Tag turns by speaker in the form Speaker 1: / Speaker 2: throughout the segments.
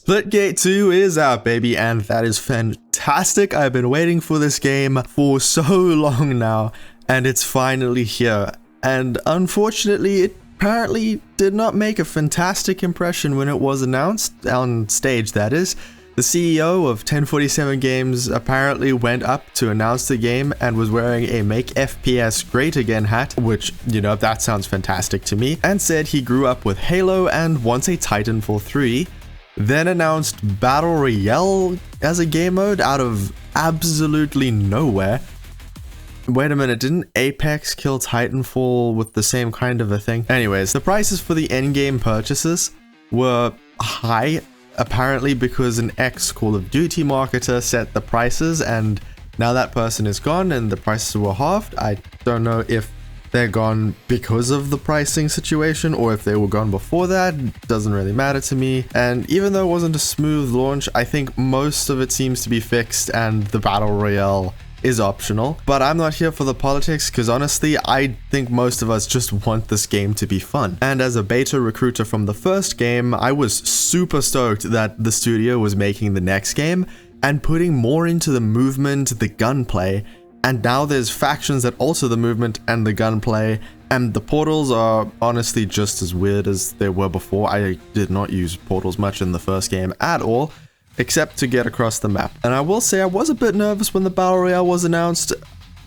Speaker 1: Splitgate 2 is out, baby, and that is fantastic. I've been waiting for this game for so long now, and it's finally here. And unfortunately, it apparently did not make a fantastic impression when it was announced, on stage that is. The CEO of 1047 Games apparently went up to announce the game and was wearing a Make FPS Great Again hat, which, you know, that sounds fantastic to me, and said he grew up with Halo and wants a Titanfall 3, then announced Battle Royale as a game mode out of absolutely nowhere. Wait a minute, didn't Apex kill Titanfall with the same kind of a thing? Anyways, the prices for the endgame purchases were high, apparently because an ex-Call of Duty marketer set the prices, and now that person is gone and the prices were halved. I don't know if they're gone because of the pricing situation or if they were gone before that. Doesn't really matter to me. And even though it wasn't a smooth launch, I think most of it seems to be fixed and the Battle Royale is optional. But I'm not here for the politics because honestly, I think most of us just want this game to be fun. And as a beta recruiter from the first game, I was super stoked that the studio was making the next game and putting more into the movement, the gunplay. And now there's factions that alter the movement and the gunplay, and the portals are honestly just as weird as they were before. I did not use portals much in the first game at all, except to get across the map. And I will say I was a bit nervous when the Battle Royale was announced,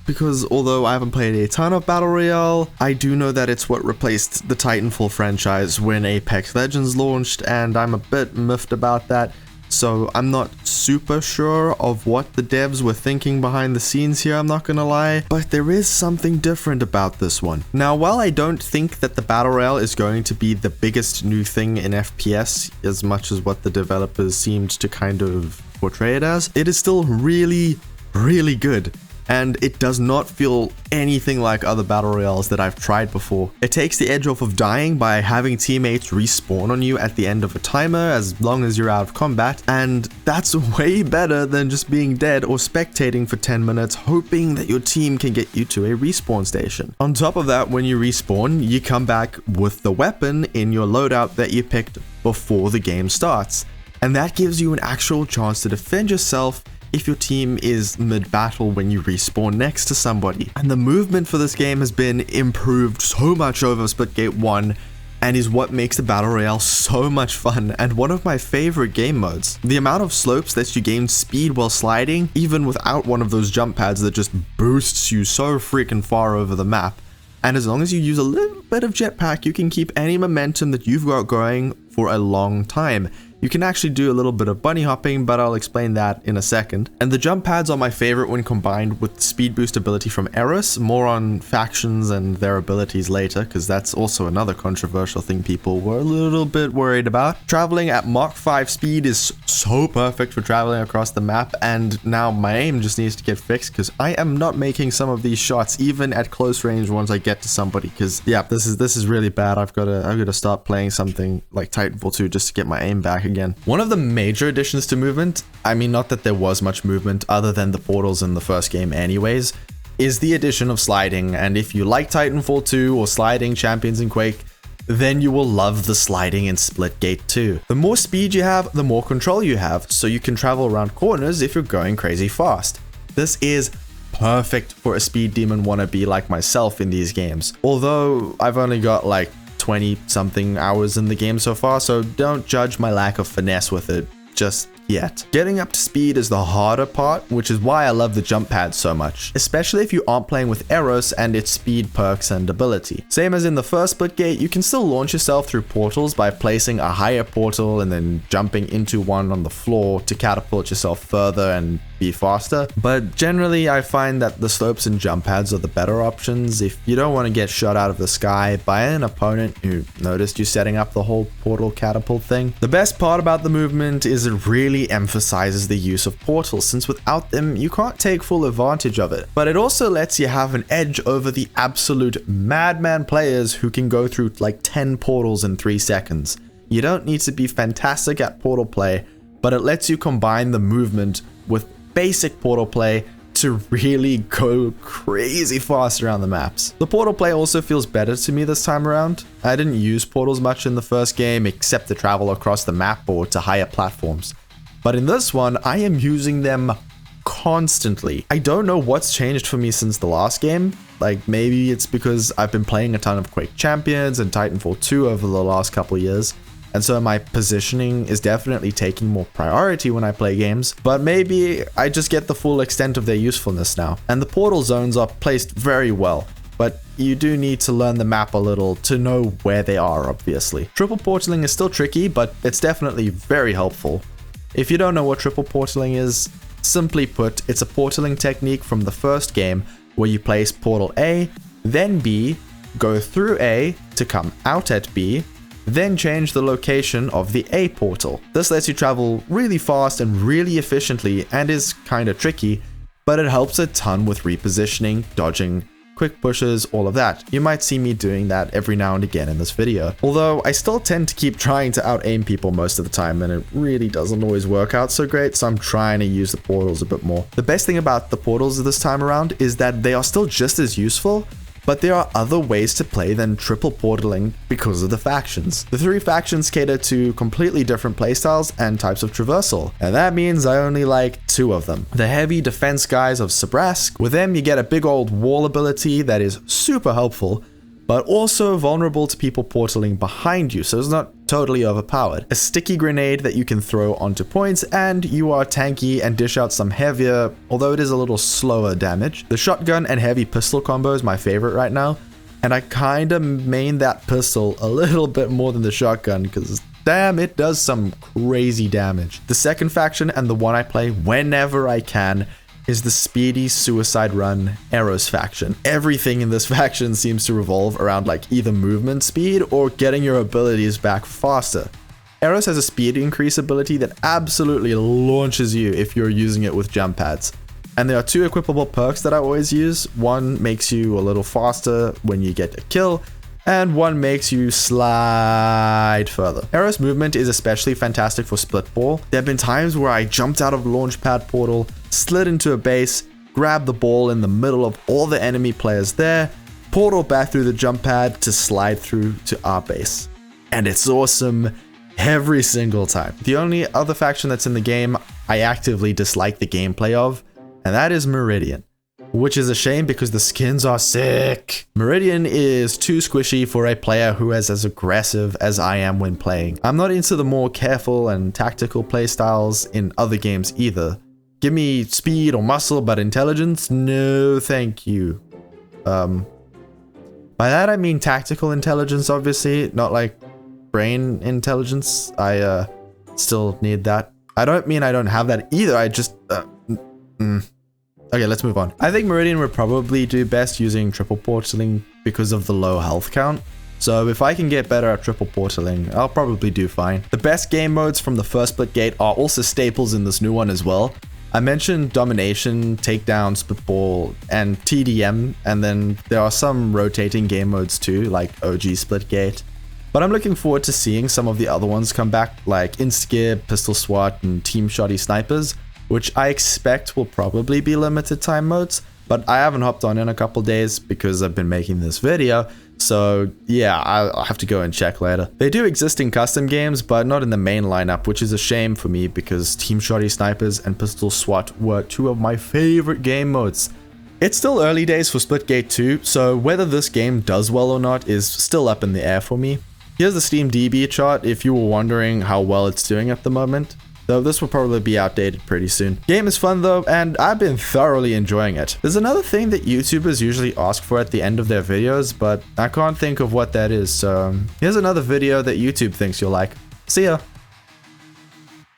Speaker 1: because although I haven't played a ton of Battle Royale, I do know that it's what replaced the Titanfall franchise when Apex Legends launched, and I'm a bit miffed about that. So I'm not super sure of what the devs were thinking behind the scenes here, I'm not gonna lie, but there is something different about this one. Now, while I don't think that the Battle Royale is going to be the biggest new thing in FPS, as much as what the developers seemed to kind of portray it as, it is still really, really good. And it does not feel anything like other Battle Royales that I've tried before. It takes the edge off of dying by having teammates respawn on you at the end of a timer as long as you're out of combat, and that's way better than just being dead or spectating for 10 minutes hoping that your team can get you to a respawn station. On top of that, when you respawn, you come back with the weapon in your loadout that you picked before the game starts, and that gives you an actual chance to defend yourself if your team is mid-battle when you respawn next to somebody. And the movement for this game has been improved so much over Splitgate 1 and is what makes the Battle Royale so much fun and one of my favorite game modes. The amount of slopes lets you gain speed while sliding, even without one of those jump pads that just boosts you so freaking far over the map. And as long as you use a little bit of jetpack, you can keep any momentum that you've got going for a long time. You can actually do a little bit of bunny hopping, but I'll explain that in a second. And the jump pads are my favorite when combined with the speed boost ability from Eros. More on factions and their abilities later, because that's also another controversial thing people were a little bit worried about. Traveling at Mach 5 speed is so perfect for traveling across the map, and now my aim just needs to get fixed because I am not making some of these shots even at close range once I get to somebody, because yeah, this is really bad. I've got to start playing something like Titanfall 2 just to get my aim back again. One of the major additions to movement, I mean, not that there was much movement other than the portals in the first game anyways, is the addition of sliding. And if you like Titanfall 2 or sliding Champions in Quake, then you will love the sliding in Splitgate 2. The more speed you have, the more control you have, so you can travel around corners if you're going crazy fast. This is perfect for a speed demon wannabe like myself in these games. Although I've only got like 20 something hours in the game so far, so don't judge my lack of finesse with it just yet. Getting up to speed is the harder part, which is why I love the jump pad so much, especially if you aren't playing with Eros and its speed perks and ability. Same as in the first Splitgate, you can still launch yourself through portals by placing a higher portal and then jumping into one on the floor to catapult yourself further and be faster. But generally, I find that the slopes and jump pads are the better options if you don't want to get shot out of the sky by an opponent who noticed you setting up the whole portal catapult thing. The best part about the movement is it really emphasizes the use of portals, since without them, you can't take full advantage of it. But it also lets you have an edge over the absolute madman players who can go through like 10 portals in 3 seconds. You don't need to be fantastic at portal play, but it lets you combine the movement with basic portal play to really go crazy fast around the maps. The portal play also feels better to me this time around. I didn't use portals much in the first game except to travel across the map or to higher platforms. But in this one, I am using them constantly. I don't know what's changed for me since the last game. Like, maybe it's because I've been playing a ton of Quake Champions and Titanfall 2 over the last couple years, and so my positioning is definitely taking more priority when I play games, but maybe I just get the full extent of their usefulness now. And the portal zones are placed very well, but you do need to learn the map a little to know where they are, obviously. Triple portaling is still tricky, but it's definitely very helpful. If you don't know what triple portaling is, simply put, it's a portaling technique from the first game where you place portal A, then B, go through A to come out at B, then change the location of the A portal. This lets you travel really fast and really efficiently and is kinda tricky, but it helps a ton with repositioning, dodging, quick pushes, all of that. You might see me doing that every now and again in this video. Although I still tend to keep trying to out-aim people most of the time, and it really doesn't always work out so great, so I'm trying to use the portals a bit more. The best thing about the portals this time around is that they are still just as useful, but there are other ways to play than triple portaling because of the factions. The 3 factions cater to completely different playstyles and types of traversal, and that means I only like 2 of them. The heavy defense guys of Sabrask, with them you get a big old wall ability that is super helpful, but also vulnerable to people portaling behind you, so it's not totally overpowered. A sticky grenade that you can throw onto points, and you are tanky and dish out some heavier, although it is a little slower damage. The shotgun and heavy pistol combo is my favorite right now, and I kinda main that pistol a little bit more than the shotgun, because damn, it does some crazy damage. The second faction, and the one I play whenever I can, is the speedy suicide run Eros faction. Everything in this faction seems to revolve around like either movement speed or getting your abilities back faster. Eros has a speed increase ability that absolutely launches you if you're using it with jump pads. And there are 2 equipable perks that I always use. One makes you a little faster when you get a kill, and one makes you slide further. Eros movement is especially fantastic for split ball. There have been times where I jumped out of launchpad portal, slid into a base, grabbed the ball in the middle of all the enemy players there, portal back through the jump pad to slide through to our base. And it's awesome every single time. The only other faction that's in the game I actively dislike the gameplay of, and that is Meridian. Which is a shame because the skins are sick. Meridian is too squishy for a player who is as aggressive as I am when playing. I'm not into the more careful and tactical playstyles in other games either. Give me speed or muscle, but intelligence? No, thank you. By that I mean tactical intelligence, obviously, not like brain intelligence. I still need that. I don't mean I don't have that either, I just... Okay, let's move on. I think Meridian would probably do best using triple portaling because of the low health count. So if I can get better at triple portaling, I'll probably do fine. The best game modes from the first Splitgate are also staples in this new one as well. I mentioned Domination, Takedown, Spitball, and TDM, and then there are some rotating game modes too, like OG Splitgate. But I'm looking forward to seeing some of the other ones come back, like Inskib, Pistol SWAT, and Team Shoddy Snipers, which I expect will probably be limited time modes, but I haven't hopped on in a couple days because I've been making this video, so yeah, I'll have to go and check later. They do exist in custom games, but not in the main lineup, which is a shame for me because Team Shoddy Snipers and Pistol SWAT were 2 of my favorite game modes. It's still early days for Splitgate 2, so whether this game does well or not is still up in the air for me. Here's the Steam DB chart if you were wondering how well it's doing at the moment. Though this will probably be outdated pretty soon. Game is fun though, and I've been thoroughly enjoying it. There's another thing that YouTubers usually ask for at the end of their videos, but I can't think of what that is, so here's another video that YouTube thinks you'll like. See ya!